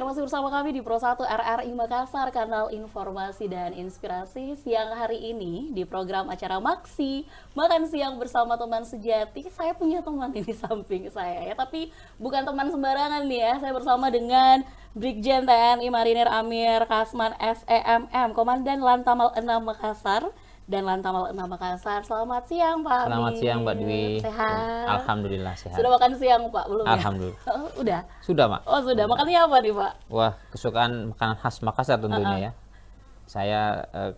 masih bersama kami di Pro 1 RRI Makassar, kanal informasi dan inspirasi. Siang hari ini di program acara Maksi, makan siang bersama teman sejati. Saya punya teman ini di samping saya ya, tapi bukan teman sembarangan nih ya. Saya bersama dengan Brigjen TNI Marinir Amir Kasman SEMM, Komandan Lantamal 6 Makassar dan Lantamal 6 Makassar. Selamat siang Pak Selamat Amir. siang Mbak Dwi. Sehat? Alhamdulillah sehat. Sudah makan siang Pak belum ya? Alhamdulillah. Udah? Sudah, Mak. Oh sudah, makannya apa nih Pak? Wah, kesukaan makanan khas Makassar tentunya ya. Saya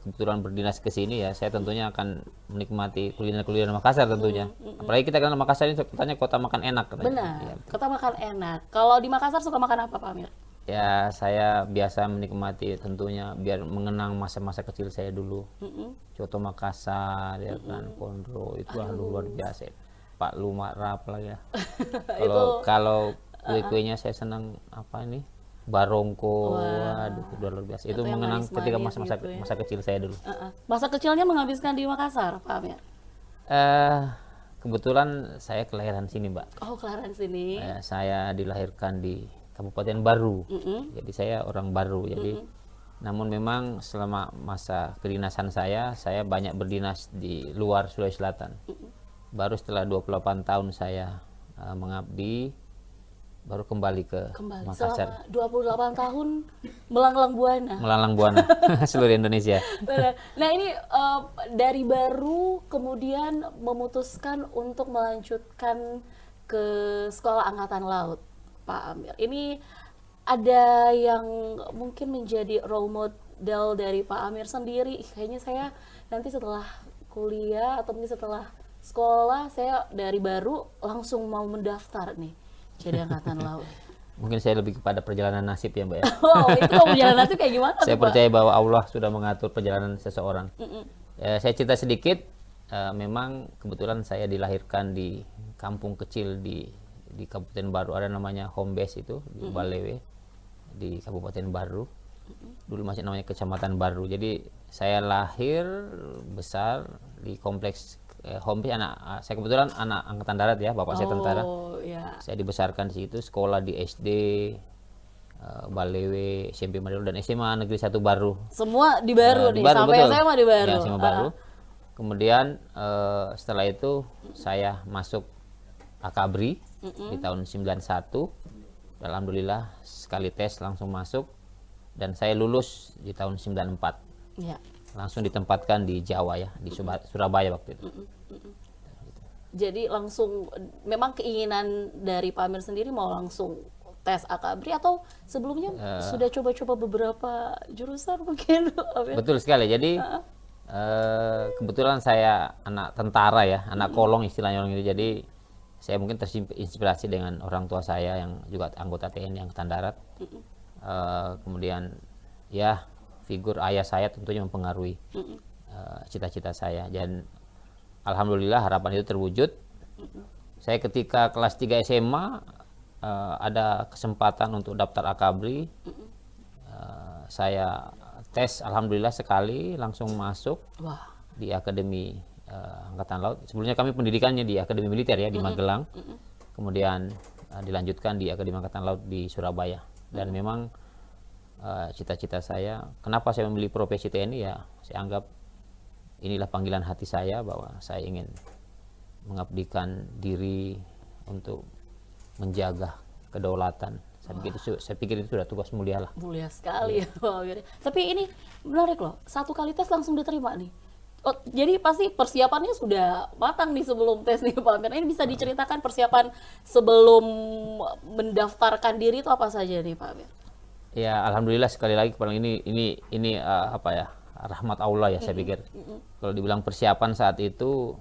kebetulan berdinas ke sini ya, saya tentunya akan menikmati kuliner-kuliner Makassar tentunya. Apalagi kita kenal Makassar ini katanya kota makan enak katanya. Benar, Ya, kota makan enak. Kalau di Makassar suka makan apa Pak Amir? ya, saya biasa menikmati tentunya biar mengenang masa-masa kecil saya dulu. Coto Makassar ya kan, Kondro itu luar biasa. Pak Lumara apalagi ya. Kalau kue-kuenya saya senang apa ini? Barongko, waduh, udah luar biasa. Itu yang mengenang ketika manis-manis masa-masa gitu ya. masa kecil saya dulu. Masa kecilnya menghabiskan di Makassar Pak Amir? Eh, kebetulan saya kelahiran sini, Mbak. Oh kelahiran sini. Saya dilahirkan di Kabupaten Baru. Jadi saya orang Baru. Jadi namun memang selama masa kedinasan saya banyak berdinas di luar Sulawesi Selatan. Baru setelah 28 tahun saya mengabdi, baru kembali ke Makassar. Selama 28 tahun melanglang buana. Melalang buana seluruh Indonesia. Benar. Nah ini dari baru kemudian memutuskan untuk melanjutkan ke Sekolah Angkatan Laut, Pak Amir. Ini ada yang mungkin menjadi role model dari Pak Amir sendiri. Kayaknya saya nanti setelah kuliah atau mungkin setelah sekolah, saya dari baru langsung mau mendaftar nih jadi Angkatan Laut. Mungkin saya lebih kepada perjalanan nasib ya, Mbak ya. Wow, itu kalau perjalanan nasib kayak gimana Saya tuh, Pak? percaya bahwa Allah sudah mengatur perjalanan seseorang. Ya, saya cerita sedikit. Memang kebetulan saya dilahirkan di kampung kecil di Kabupaten Baru, ada namanya home base itu di Balewe di Kabupaten Baru. Dulu masih namanya Kecamatan Baru. Jadi saya lahir besar di kompleks home base. Saya kebetulan anak angkatan darat ya, bapak saya tentara. Oh, ya. Saya dibesarkan di situ, sekolah di SD, Balewe, SMP Madura, dan SMA Negeri 1 Baru. Semua di Baru nih, Baru, sampai betul. SMA di Baru. Ya, SMA Baru. Kemudian setelah itu saya masuk Akabri di tahun 91. Alhamdulillah sekali tes langsung masuk dan saya lulus di tahun 94. Ya. Langsung ditempatkan di Jawa ya, di Surabaya waktu itu. Jadi langsung, memang keinginan dari Pak Amir sendiri mau langsung tes Akabri atau sebelumnya sudah coba-coba beberapa jurusan mungkin? Betul sekali. Jadi kebetulan saya anak tentara ya, anak kolong istilahnya orang itu. Jadi saya mungkin terinspirasi dengan orang tua saya yang juga anggota TNI Angkatan Darat. Kemudian ya figur ayah saya tentunya mempengaruhi cita-cita saya, dan alhamdulillah harapan itu terwujud. Saya ketika kelas 3 SMA ada kesempatan untuk daftar Akabri. Saya tes alhamdulillah sekali langsung masuk. Wah. Di Akademi Angkatan Laut. Sebelumnya kami pendidikannya di Akademi Militer ya di Magelang. Kemudian dilanjutkan di Akademi Angkatan Laut di Surabaya. Dan memang cita-cita saya, kenapa saya memilih profesi TNI ya, saya anggap inilah panggilan hati saya bahwa saya ingin mengabdikan diri untuk menjaga kedaulatan. Saya pikir itu sudah tugas mulia lah. Mulia sekali ya Pak Amir. Tapi ini menarik loh, satu kali tes langsung diterima nih. Oh, jadi pasti persiapannya sudah matang nih sebelum tes nih Pak Amir. Ini bisa diceritakan persiapan sebelum mendaftarkan diri itu apa saja nih Pak Amir? Ya alhamdulillah sekali lagi paling ini apa ya, rahmat Allah ya saya pikir. Kalau dibilang persiapan saat itu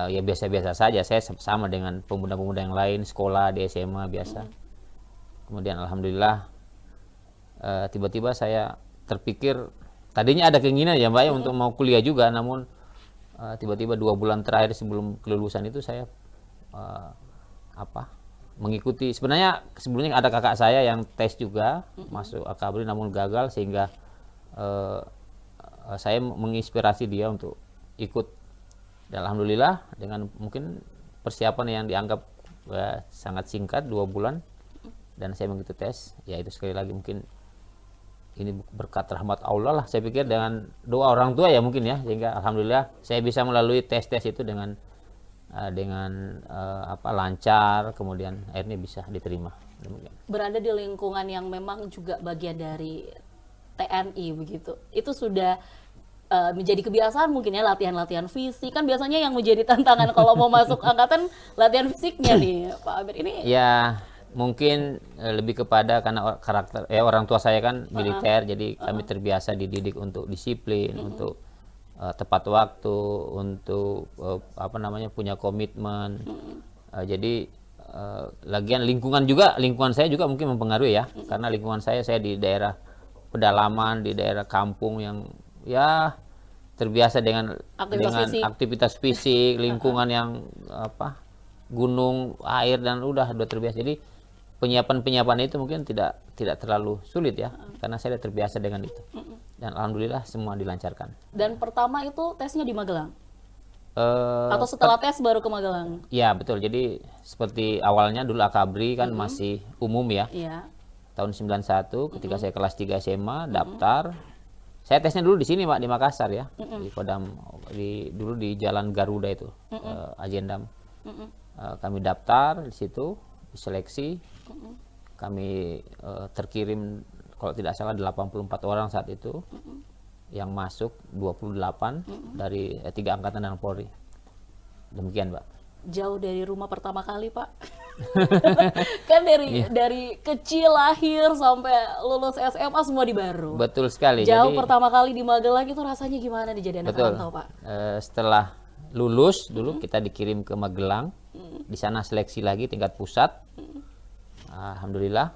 ya biasa-biasa saja. Saya sama dengan pemuda-pemuda yang lain, sekolah di SMA biasa. Kemudian alhamdulillah tiba-tiba saya terpikir, tadinya ada keinginan ya Mbak ya untuk mau kuliah juga, namun tiba-tiba 2 bulan terakhir sebelum kelulusan itu saya mengikuti. Sebenarnya sebelumnya ada kakak saya yang tes juga masuk Akabri namun gagal, sehingga saya menginspirasi dia untuk ikut. Dan alhamdulillah dengan mungkin persiapan yang dianggap sangat singkat 2 bulan, dan saya mengikuti tes. Ya itu sekali lagi mungkin ini berkat rahmat Allah lah, saya pikir dengan doa orang tua ya mungkin ya, sehingga alhamdulillah saya bisa melalui tes-tes itu dengan lancar, kemudian akhirnya bisa diterima. Demikian. Berada di lingkungan yang memang juga bagian dari TNI begitu, itu sudah menjadi kebiasaan mungkin ya, latihan-latihan fisik kan biasanya yang menjadi tantangan kalau mau masuk angkatan, latihan fisiknya nih Pak Amir ini. Ya mungkin lebih kepada karena karakter orang tua saya kan militer, jadi kami terbiasa dididik untuk disiplin, untuk tepat waktu, untuk punya komitmen. Jadi lagian lingkungan saya juga mungkin mempengaruhi ya, karena lingkungan saya di daerah pedalaman, di daerah kampung yang ya terbiasa dengan aktivitas fisik, lingkungan yang gunung, air, dan udah terbiasa. Jadi penyiapan itu mungkin tidak terlalu sulit ya, karena saya terbiasa dengan itu. Dan alhamdulillah semua dilancarkan. Dan pertama itu tesnya di Magelang? Atau setelah tes baru ke Magelang? Ya betul, jadi seperti awalnya dulu Akabri kan masih umum ya. Tahun 91 ketika saya kelas 3 SMA daftar. Saya tesnya dulu di sini Pak, di Makassar ya. Di Kodam, dulu di Jalan Garuda itu, Ajendam. Kami daftar di situ, diseleksi. Kami terkirim kalau tidak salah 84 orang saat itu. Yang masuk 28 dari 3 angkatan dan Polri. Demikian Pak. Jauh dari rumah pertama kali Pak. Kan dari kecil lahir sampai lulus SMA semua di Baru. Betul sekali. Jauh pertama kali di Magelang itu rasanya gimana nih jadi anak rantau Pak? Setelah lulus dulu kita dikirim ke Magelang. Di sana seleksi lagi tingkat pusat. Alhamdulillah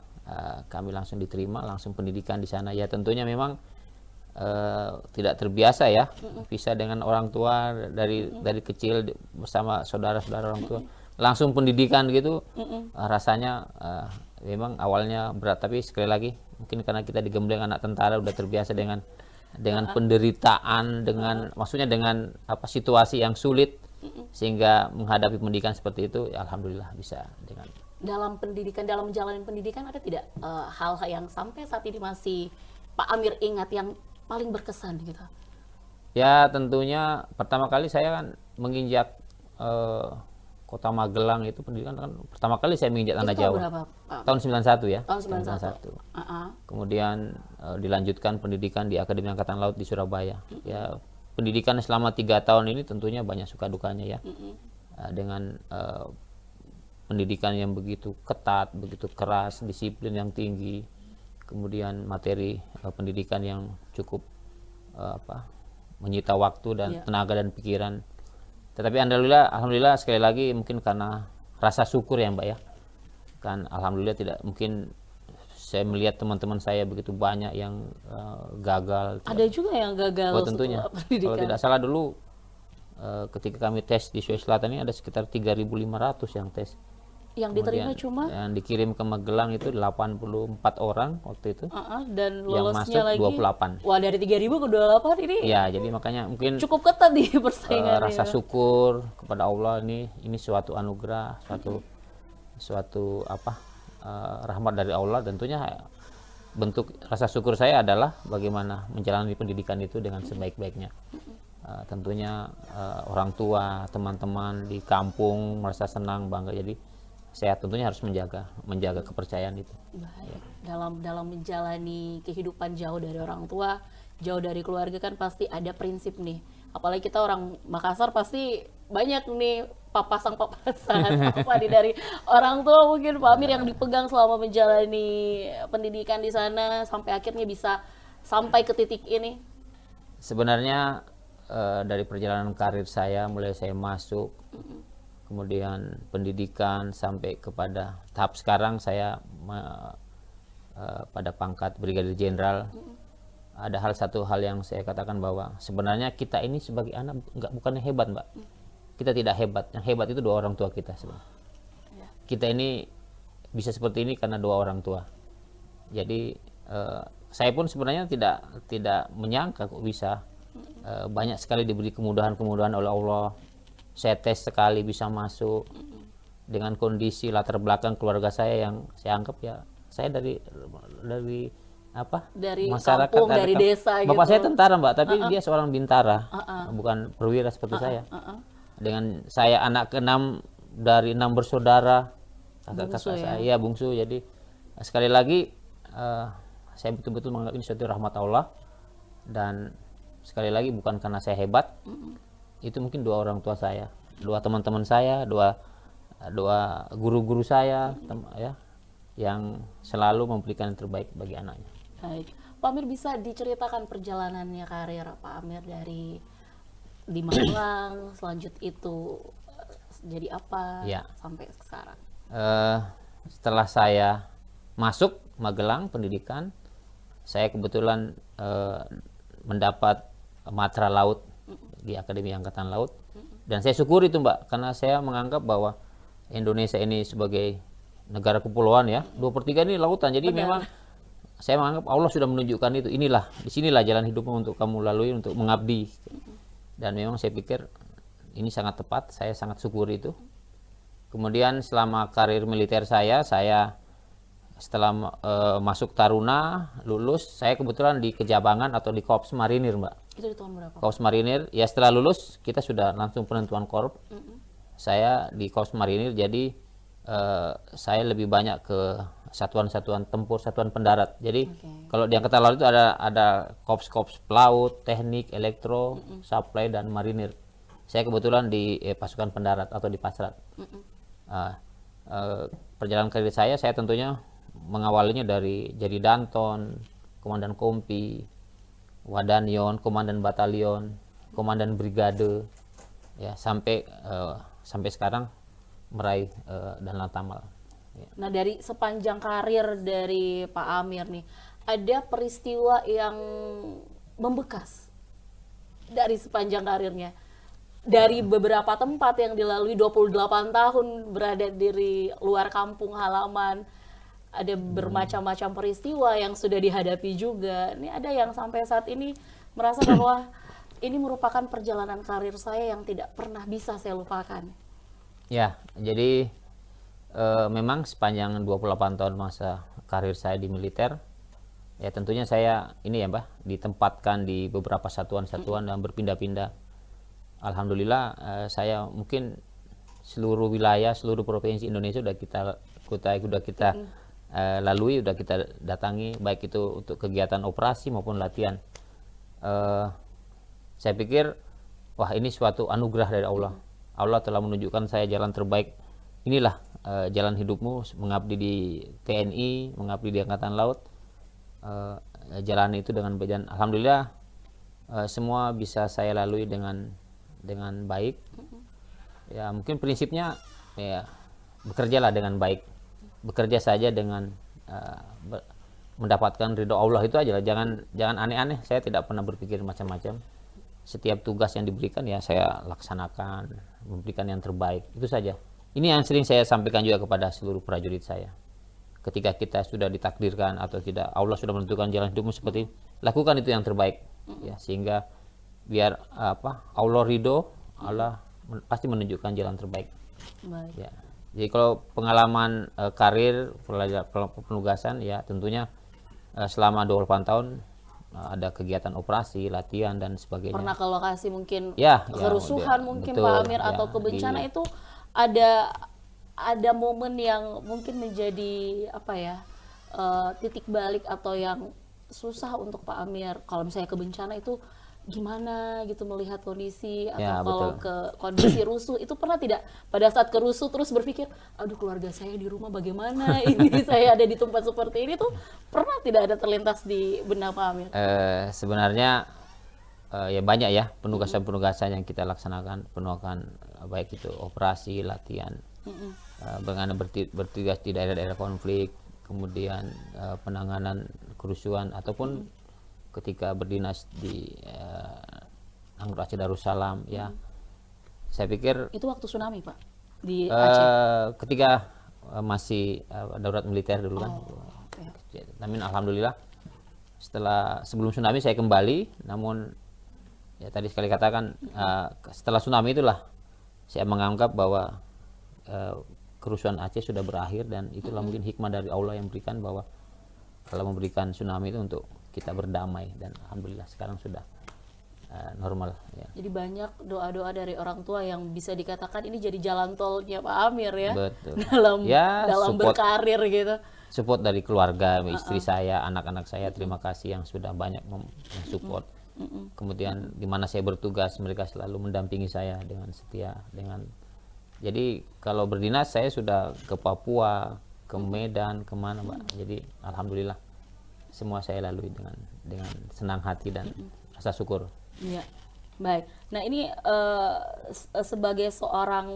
kami langsung diterima, langsung pendidikan di sana. Ya tentunya memang tidak terbiasa ya, bisa dengan orang tua dari kecil bersama saudara-saudara orang tua, langsung pendidikan gitu. Rasanya memang awalnya berat, tapi sekali lagi mungkin karena kita digembleng anak tentara udah terbiasa dengan penderitaan, maksudnya dengan situasi yang sulit, sehingga menghadapi pendidikan seperti itu ya, alhamdulillah bisa dengan. Dalam menjalani pendidikan ada tidak hal-hal yang sampai saat ini masih Pak Amir ingat yang paling berkesan gitu? Ya tentunya pertama kali saya kan menginjak Kota Magelang itu pendidikan kan pertama kali saya menginjak tanah Jawa. Berapa, Pak? Tahun 91 ya. Tahun 91. Kemudian dilanjutkan pendidikan di Akademi Angkatan Laut di Surabaya. Ya pendidikan selama 3 tahun ini tentunya banyak suka dukanya ya. Dengan pendidikan yang begitu ketat, begitu keras, disiplin yang tinggi. Kemudian materi pendidikan yang cukup menyita waktu dan tenaga dan pikiran. Tetapi alhamdulillah sekali lagi mungkin karena rasa syukur ya Mbak ya. Kan alhamdulillah tidak mungkin saya melihat teman-teman saya begitu banyak yang gagal. Ada juga yang gagal. Oh, tentunya. Kalau tidak salah dulu ketika kami tes di Sulawesi Selatan ini ada sekitar 3.500 yang tes. Yang diterima cuma? Yang dikirim ke Magelang itu 84 orang waktu itu. Dan yang masuk lagi 28. Wah, dari 3.000 ke 28 ini. Ya, jadi makanya mungkin cukup ketat di persaingan. Rasa syukur kepada Allah ini suatu anugerah, suatu rahmat dari Allah. Tentunya bentuk rasa syukur saya adalah bagaimana menjalani pendidikan itu dengan sebaik-baiknya. Tentunya orang tua, teman-teman di kampung merasa senang, bangga. Jadi saya tentunya harus menjaga kepercayaan itu. Baik. Dalam menjalani kehidupan jauh dari orang tua, jauh dari keluarga kan pasti ada prinsip nih. Apalagi kita orang Makassar pasti banyak nih papasan-papasan apa nih dari orang tua mungkin Pak Amir yang dipegang selama menjalani pendidikan di sana sampai akhirnya bisa sampai ke titik ini. Sebenarnya dari perjalanan karir saya, mulai saya masuk, kemudian pendidikan sampai kepada tahap sekarang saya pada pangkat Brigadir Jenderal, ada satu hal yang saya katakan bahwa sebenarnya kita ini sebagai anak bukannya hebat Mbak, kita tidak hebat, yang hebat itu 2 orang tua kita sebenarnya. Kita ini bisa seperti ini karena 2 orang tua. Jadi saya pun sebenarnya tidak menyangka kok bisa banyak sekali diberi kemudahan oleh Allah. Saya tes sekali bisa masuk, dengan kondisi latar belakang keluarga saya yang saya anggap ya saya dari apa Dari masyarakat kampung, dari desa bapak gitu. saya tentara Mbak, tapi dia seorang bintara, bukan perwira seperti saya. Dengan saya anak keenam dari 6 bersaudara, kakak-kakak Bungsu ya. saya bungsu, jadi sekali lagi saya betul-betul menganggap ini suatu rahmat Allah, dan sekali lagi bukan karena saya hebat, itu mungkin dua orang tua saya, dua teman-teman saya, dua guru-guru saya, ya, yang selalu memberikan yang terbaik bagi anaknya. Baik. Pak Amir, bisa diceritakan perjalanannya karir Pak Amir dari di Magelang, selanjut itu jadi apa Ya. sampai sekarang? Setelah saya masuk Magelang pendidikan, saya kebetulan mendapat matra laut di Akademi Angkatan Laut, dan saya syukuri itu Mbak, karena saya menganggap bahwa Indonesia ini sebagai negara kepulauan ya, 2/3 ini lautan, jadi memang saya menganggap Allah sudah menunjukkan itu, disinilah jalan hidupmu untuk kamu lalui untuk mengabdi, dan memang saya pikir ini sangat tepat, saya sangat syukuri itu. Kemudian selama karir militer saya setelah masuk Taruna, lulus, saya kebetulan di Kejabangan atau di Korps Marinir Mbak. Itu di tahun berapa? Korps Marinir, ya setelah lulus kita sudah langsung penentuan korps. Saya di Korps Marinir, jadi saya lebih banyak ke satuan-satuan tempur, satuan pendarat. Jadi kalau di Angkatan Laut itu ada korps pelaut, teknik, elektro, supply, dan marinir. Saya kebetulan di pasukan pendarat atau di Pasrat. Perjalanan karir saya tentunya mengawalinya dari jadi Danton, Komandan Kompi, Wadanion, Komandan Batalion, Komandan Brigade, ya sampai sekarang meraih dan Lantamal. Ya. Nah, dari sepanjang karir dari Pak Amir nih, ada peristiwa yang membekas dari sepanjang karirnya. Dari beberapa tempat yang dilalui 28 tahun berada di luar kampung halaman, ada bermacam-macam peristiwa yang sudah dihadapi juga. Ini ada yang sampai saat ini merasa bahwa ini merupakan perjalanan karir saya yang tidak pernah bisa saya lupakan. Ya, jadi memang sepanjang 28 tahun masa karir saya di militer, ya tentunya saya ini ya Mbak, ditempatkan di beberapa satuan-satuan dan berpindah-pindah. Alhamdulillah saya mungkin seluruh wilayah, seluruh provinsi Indonesia sudah kita lalui, sudah kita datangi, baik itu untuk kegiatan operasi maupun latihan. Saya pikir wah ini suatu anugerah dari Allah. Allah telah menunjukkan saya jalan terbaik. Inilah jalan hidupmu, mengabdi di TNI, mengabdi di Angkatan Laut. Jalan itu dengan baik, dan alhamdulillah semua bisa saya lalui dengan baik. Ya mungkin prinsipnya ya bekerjalah dengan baik, bekerja saja dengan mendapatkan ridho Allah, itu aja lah. Jangan aneh-aneh. Saya tidak pernah berpikir macam-macam. Setiap tugas yang diberikan ya saya laksanakan, memberikan yang terbaik, itu saja. Ini yang sering saya sampaikan juga kepada seluruh prajurit saya. Ketika kita sudah ditakdirkan atau tidak, Allah sudah menentukan jalan hidupmu seperti, lakukan itu yang terbaik, ya, sehingga biar Allah ridho, Allah pasti menunjukkan jalan terbaik. Baik. Ya. Jadi kalau pengalaman karir penugasan ya tentunya selama 28 tahun ada kegiatan operasi, latihan dan sebagainya. Pernah ke lokasi mungkin ya, kerusuhan mungkin betul, Pak Amir, atau ya, ke bencana itu ada momen yang mungkin menjadi titik balik atau yang susah untuk Pak Amir. Kalau misalnya ke bencana itu gimana gitu melihat kondisi, atau Ya, kalau betul. ke kondisi rusuh itu pernah tidak pada saat ke rusuh terus berpikir, aduh keluarga saya di rumah bagaimana ini saya ada di tempat seperti ini, tuh pernah tidak ada terlintas di benak Pak Amir? Sebenarnya ya banyak ya penugasan-penugasan yang kita laksanakan, baik itu operasi, latihan, bertugas di daerah-daerah konflik, kemudian penanganan kerusuhan, ataupun ketika berdinas di Angkut Aceh Darussalam, ya. Saya pikir Itu waktu tsunami Pak di Aceh. ketika masih darurat militer dulu kan. Okay. Namun alhamdulillah sebelum tsunami saya kembali, namun ya tadi sekali katakan setelah tsunami itulah saya menganggap bahwa kerusuhan Aceh sudah berakhir, dan itulah mungkin hikmah dari Allah yang berikan bahwa kalau memberikan tsunami itu untuk kita berdamai, dan alhamdulillah sekarang sudah normal ya. Jadi banyak doa-doa dari orang tua yang bisa dikatakan ini jadi jalan tolnya Pak Amir ya. Betul. dalam Ya, dalam support, berkarir gitu. support dari keluarga, istri saya, anak-anak saya, terima kasih yang sudah banyak support. Kemudian di mana saya bertugas, mereka selalu mendampingi saya dengan setia, jadi kalau berdinas saya sudah ke Papua, ke Medan, kemana Mbak. Jadi alhamdulillah semua saya lalui dengan senang hati dan rasa syukur. Iya, baik. Nah ini sebagai seorang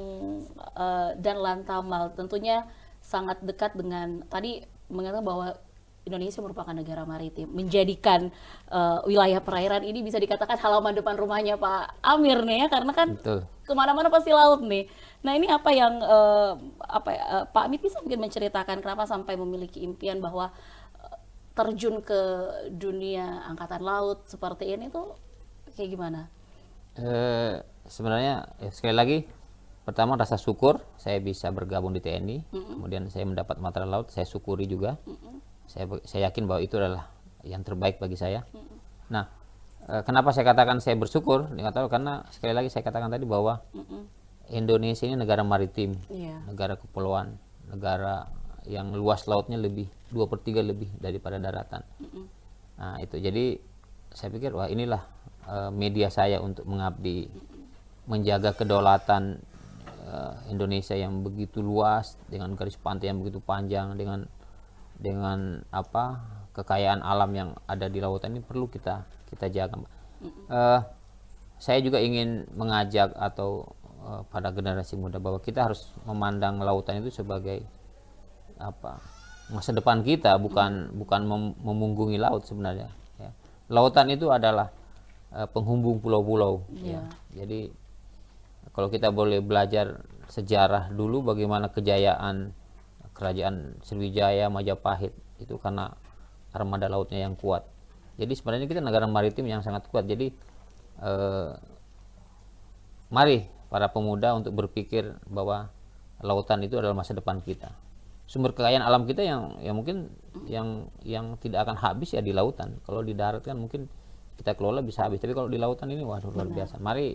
dan Lantamal tentunya sangat dekat dengan tadi mengatakan bahwa Indonesia merupakan negara maritim, menjadikan wilayah perairan ini bisa dikatakan halaman depan rumahnya Pak Amir nih ya, karena kan Betul. kemana-mana pasti laut nih. Nah ini apa yang Pak Amir bisa mungkin menceritakan kenapa sampai memiliki impian bahwa terjun ke dunia angkatan laut seperti ini tuh kayak gimana? Sebenarnya sekali lagi, pertama rasa syukur saya bisa bergabung di TNI, kemudian saya mendapat matra laut, saya syukuri juga. Saya yakin bahwa itu adalah yang terbaik bagi saya. Nah, kenapa saya katakan saya bersyukur? Karena sekali lagi saya katakan tadi bahwa Indonesia ini negara maritim, negara kepulauan, negara yang luas lautnya lebih 2/3 lebih daripada daratan. Nah itu, jadi saya pikir wah inilah media saya untuk mengabdi, menjaga kedaulatan Indonesia yang begitu luas, dengan garis pantai yang begitu panjang, dengan apa kekayaan alam yang ada di lautan ini perlu kita jaga. Saya juga ingin mengajak atau pada generasi muda bahwa kita harus memandang lautan itu sebagai apa, masa depan kita, bukan memunggungi laut sebenarnya ya. Lautan itu adalah penghubung pulau-pulau ya. Jadi kalau kita boleh belajar sejarah dulu bagaimana kejayaan kerajaan Sriwijaya, Majapahit itu karena armada lautnya yang kuat. Jadi sebenarnya kita negara maritim yang sangat kuat. Jadi mari para pemuda untuk berpikir bahwa lautan itu adalah masa depan kita. Sumber kekayaan alam kita yang mungkin yang tidak akan habis ya di lautan. Kalau di darat kan mungkin kita kelola bisa habis, tapi kalau di lautan ini waduh luar biasa. Mari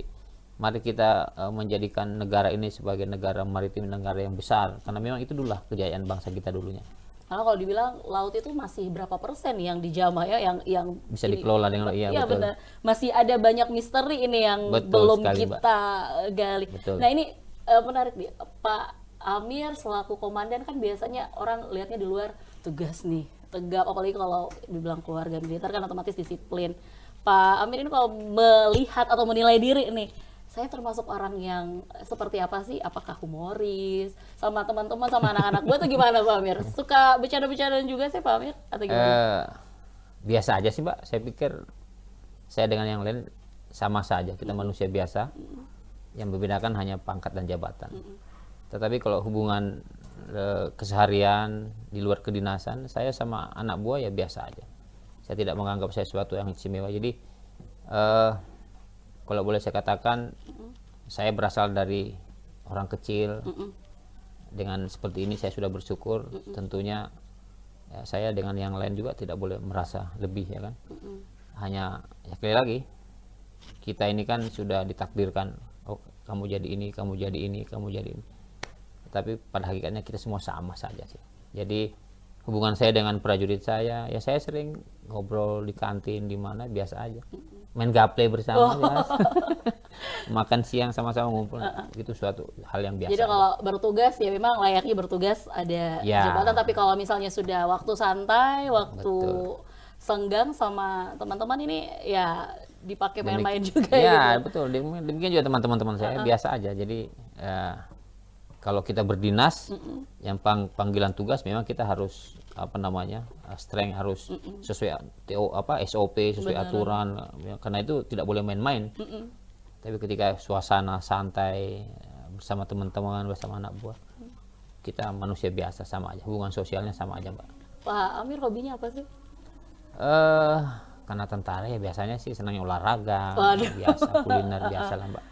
kita menjadikan negara ini sebagai negara maritim, negara yang besar, karena memang itu dululah kejayaan bangsa kita dulunya. Karena kalau dibilang laut itu masih berapa persen yang dijamah ya, yang bisa dikelola dengan betul. Benar. Masih ada banyak misteri ini yang belum sekali, kita gali. Betul. Nah ini menarik nih Pak Amir selaku komandan, kan biasanya orang lihatnya di luar tugas nih tegap, apalagi kalau dibilang keluarga militer kan otomatis disiplin. Pak Amir ini kalau melihat atau menilai diri nih, saya termasuk orang yang seperti apa sih? Apakah humoris sama teman-teman, sama anak-anak gue tuh gimana Pak Amir? Suka bercanda-bercandaan juga sih Pak Amir atau gimana? Biasa aja sih Mbak, saya pikir saya dengan yang lain sama saja, kita manusia biasa, yang membedakan hanya pangkat dan jabatan. Tetapi kalau hubungan keseharian di luar kedinasan, saya sama anak buah ya biasa aja. Saya tidak menganggap saya sesuatu yang istimewa. Jadi kalau boleh saya katakan, saya berasal dari orang kecil. Dengan seperti ini saya sudah bersyukur. Tentunya ya, saya dengan yang lain juga tidak boleh merasa lebih ya kan. Hanya ya sekali lagi, kita ini kan sudah ditakdirkan, oh kamu jadi ini, kamu jadi ini, kamu jadi ini. Tapi pada hakikatnya kita semua sama saja sih. Jadi hubungan saya dengan prajurit saya, ya saya sering ngobrol di kantin di mana biasa aja. Main gaple bersama biasa. Makan siang sama-sama ngumpul. Itu suatu hal yang biasa. Jadi kalau bertugas ya memang layaknya bertugas ada jabatan, tapi kalau misalnya sudah waktu santai, waktu senggang sama teman-teman ini ya dipakai main-main juga ya, gitu. Betul. Demikian juga teman-teman saya biasa aja. Jadi kalau kita berdinas, yang panggilan tugas memang kita harus strength harus sesuai SOP, sesuai aturan, karena itu tidak boleh main-main. Tapi ketika suasana santai bersama teman-teman, bersama anak buah, kita manusia biasa sama aja, hubungan sosialnya sama aja Mbak. Pak Amir hobinya apa sih? Karena tentara ya biasanya sih senangnya olahraga, biasa kuliner biasa lah Mbak.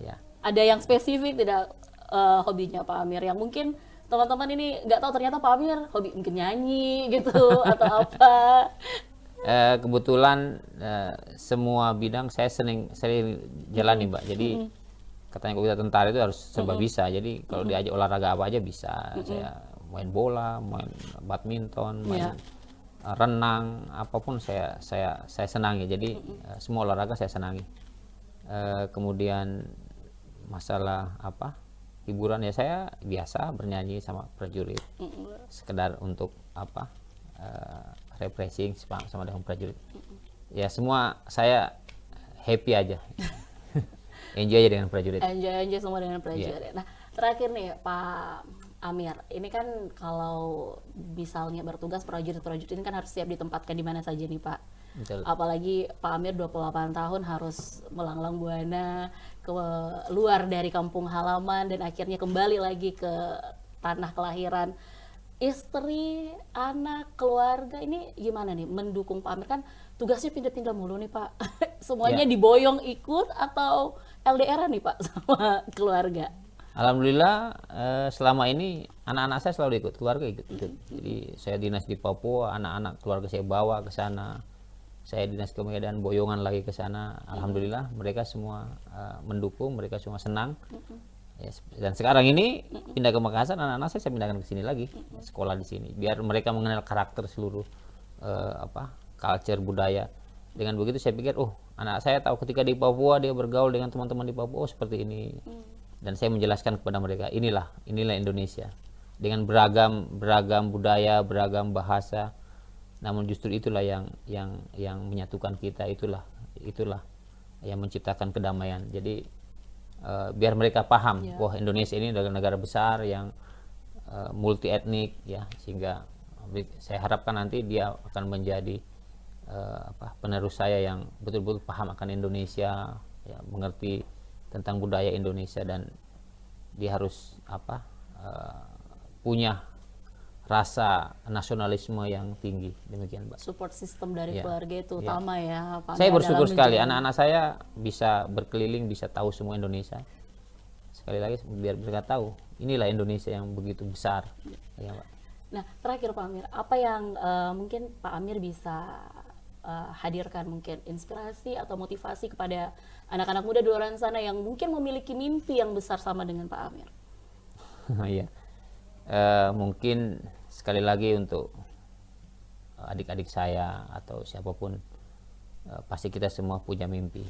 Ya. Ada yang spesifik tidak hobinya Pak Amir yang mungkin teman-teman ini nggak tahu ternyata Pak Amir hobi mungkin nyanyi gitu atau apa. Kebetulan semua bidang saya sering jalani, Mbak. Jadi katanya kalau kita tentara itu harus serba bisa. Jadi kalau diajak olahraga apa aja bisa. Saya main bola, main badminton, main renang, apapun saya senangi. Jadi semua olahraga saya senangi. Kemudian masalah apa hiburan ya saya biasa bernyanyi sama prajurit, sekedar untuk apa refreshing sama dengan prajurit. Ya semua saya happy aja. Enjoy aja dengan prajurit. Enjoy semua dengan prajurit. Nah, terakhir nih Pak Amir, ini kan kalau misalnya bertugas prajurit-prajurit ini kan harus siap ditempatkan di mana saja nih Pak. Betul. Apalagi Pak Amir 28 tahun harus melanglang buana ke luar dari kampung halaman dan akhirnya kembali lagi ke tanah kelahiran. Istri, anak, keluarga ini gimana nih mendukung Pak Amir? Kan tugasnya pindah-pindah mulu nih Pak. Semuanya diboyong ikut atau LDR nih Pak sama keluarga? Alhamdulillah selama ini anak-anak saya selalu ikut, keluarga ikut. Jadi saya dinas di Papua, anak-anak keluarga saya bawa ke sana. Saya dinas ke Medan, boyongan lagi ke sana. Alhamdulillah mereka semua mendukung, mereka semua senang. Ya, dan sekarang ini pindah ke Makassar, anak-anak saya pindahkan ke sini lagi, sekolah di sini, biar mereka mengenal karakter seluruh culture budaya. Dengan begitu saya pikir, anak saya tahu ketika di Papua dia bergaul dengan teman-teman di Papua seperti ini. Dan saya menjelaskan kepada mereka, inilah Indonesia dengan beragam budaya, beragam bahasa. Namun justru itulah yang menyatukan kita, itulah yang menciptakan kedamaian. Jadi biar mereka paham, wah Indonesia ini adalah negara besar yang multi etnik ya, sehingga saya harapkan nanti dia akan menjadi penerus saya yang betul-betul paham akan Indonesia, ya, mengerti tentang budaya Indonesia, dan dia harus punya rasa nasionalisme yang tinggi, demikian Mbak. Support system dari keluarga itu utama ya Pak. Saya bersyukur sekali anak-anak saya bisa berkeliling, bisa tahu semua Indonesia. Sekali lagi biar mereka tahu inilah Indonesia yang begitu besar. Ya, Pak. Nah terakhir Pak Amir, apa yang mungkin Pak Amir bisa hadirkan, mungkin inspirasi atau motivasi kepada anak-anak muda di luar sana yang mungkin memiliki mimpi yang besar sama dengan Pak Amir? Iya. Mungkin sekali lagi untuk adik-adik saya atau siapapun, pasti kita semua punya mimpi,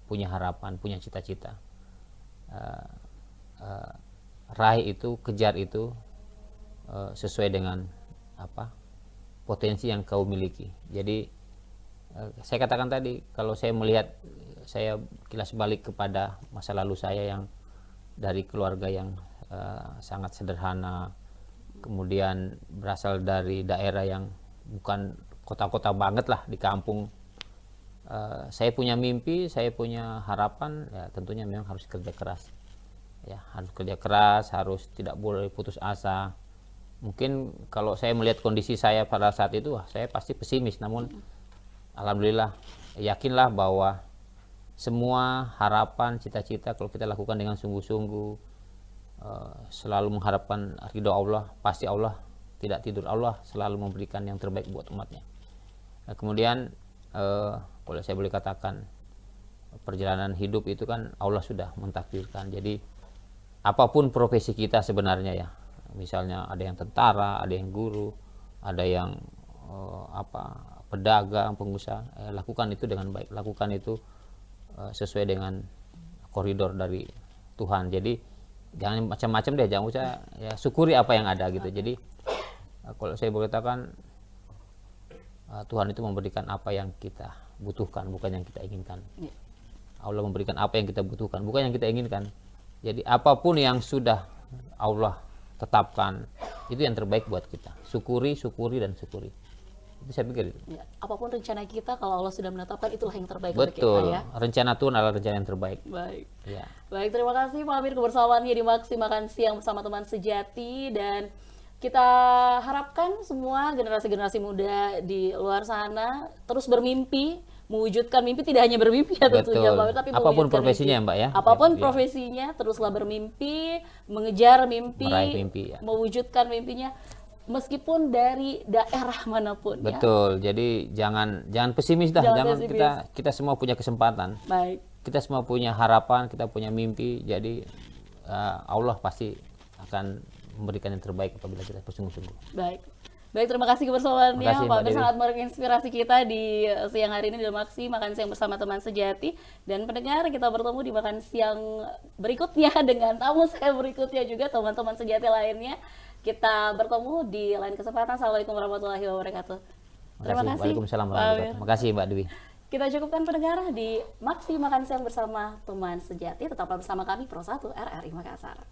punya harapan, punya cita-cita. Raih itu, kejar itu sesuai dengan potensi yang kau miliki. Jadi saya katakan tadi, kalau saya melihat, saya kilas balik kepada masa lalu saya yang dari keluarga yang sangat sederhana, kemudian berasal dari daerah yang bukan kota-kota banget lah, di kampung. Saya punya mimpi, saya punya harapan, ya tentunya memang harus kerja keras, ya harus kerja keras, harus tidak boleh putus asa. Mungkin kalau saya melihat kondisi saya pada saat itu, saya pasti pesimis, namun alhamdulillah yakinlah bahwa semua harapan, cita-cita kalau kita lakukan dengan sungguh-sungguh, selalu mengharapkan ridho Allah, pasti Allah tidak tidur, Allah selalu memberikan yang terbaik buat umatnya. Kemudian kalau saya boleh katakan, perjalanan hidup itu kan Allah sudah mentakdirkan. Jadi apapun profesi kita sebenarnya ya, misalnya ada yang tentara, ada yang guru, ada yang pedagang, pengusaha, lakukan itu dengan baik, lakukan itu sesuai dengan koridor dari Tuhan. Jadi jangan macam-macam deh, jangan usah, ya syukuri apa yang ada gitu. Jadi kalau saya boleh katakan, Tuhan itu memberikan apa yang kita butuhkan, bukan yang kita inginkan. Allah memberikan apa yang kita butuhkan, bukan yang kita inginkan. Jadi apapun yang sudah Allah tetapkan, itu yang terbaik buat kita. Syukuri, dan syukuri. Itu saya pikir itu. Ya, apapun rencana kita, kalau Allah sudah menetapkan, itulah yang terbaik Betul. untuk kita ya. Rencana Tuhan adalah rencana yang terbaik. Baik. Ya. Baik, terima kasih Pak Amir kebersamaannya di Maksi Makan Siang bersama teman sejati, dan kita harapkan semua generasi-generasi muda di luar sana terus bermimpi, mewujudkan mimpi tidak hanya bermimpi ya tentunya Betul. Pak Amir, tapi Apapun mewujudkan profesinya mimpi. ya, Mbak ya. Apapun Ya. profesinya, teruslah bermimpi, mengejar mimpi, Meraih mimpi, ya. mewujudkan mimpinya meskipun dari daerah manapun ya. Betul. Jadi jangan pesimis dah. Jangan Jangan pesimis. kita semua punya kesempatan. Baik. Kita semua punya harapan, kita punya mimpi. Jadi Allah pasti akan memberikan yang terbaik apabila kita bersungguh-sungguh. Baik. Baik, terima kasih kebersamaannya. Terima kasih, Pak Mbak Amir Dewi. sangat menginspirasi kita di siang hari ini dalam aksi Makan Siang Bersama Teman Sejati. Dan pendengar, kita bertemu di Makan Siang berikutnya dengan tamu saya berikutnya juga, teman-teman sejati lainnya. Kita bertemu di lain kesempatan. Assalamualaikum warahmatullahi wabarakatuh. Terima kasih. Waalaikumsalam Pak warahmatullahi Amir. wabarakatuh. Terima kasih Mbak Dewi. Kita cukupkan pendengar di Maksi Makan Siang Bersama Teman Sejati. Tetaplah bersama kami Pro 1 RRI Makassar.